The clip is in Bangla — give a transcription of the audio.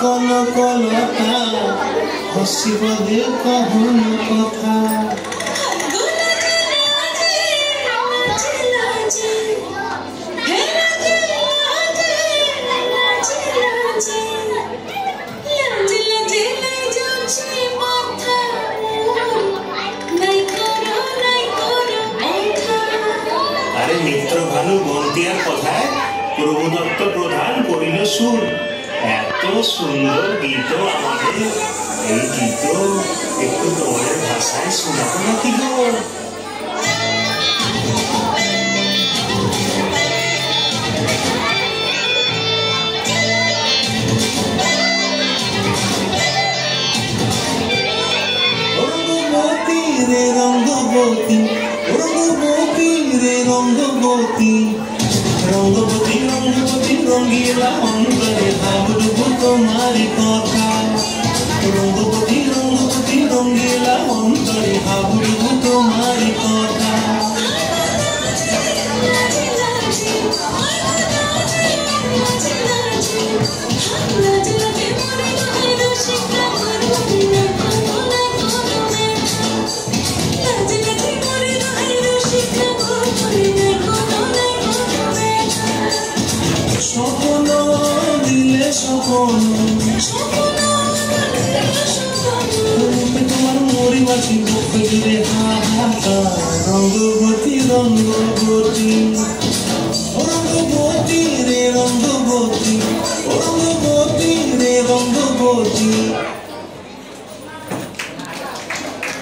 কনকলতা হসিব দে কহুন কথা আরে মিত্র ভানু বন্তিয়ার কথায় প্রভুদত্ত প্রধান করিল সুর। এত সুন্দর গীত আমাদের, এই গীত একটু তোমাদের ভাষায় শোনাবো নাকি গো? রঙ্গবতী রে রঙ্গবতী, রঙ্গবতী রে রঙ্গবতী, রঙ্গবতী রঙ্গবতী রঙ্গিলা অন্তরে ভাবলুব তোমারি কথা। রঙ্গবতী রঙ্গবতী রঙ্গিলা অন্তরে ভাবলুব তোমারি কথা। স্বপ্ন দিলে স্বপ্ন তোমার মরিবাছি বুক জুড়ে হাহাকার। রঙ্গবতী রঙ্গবতী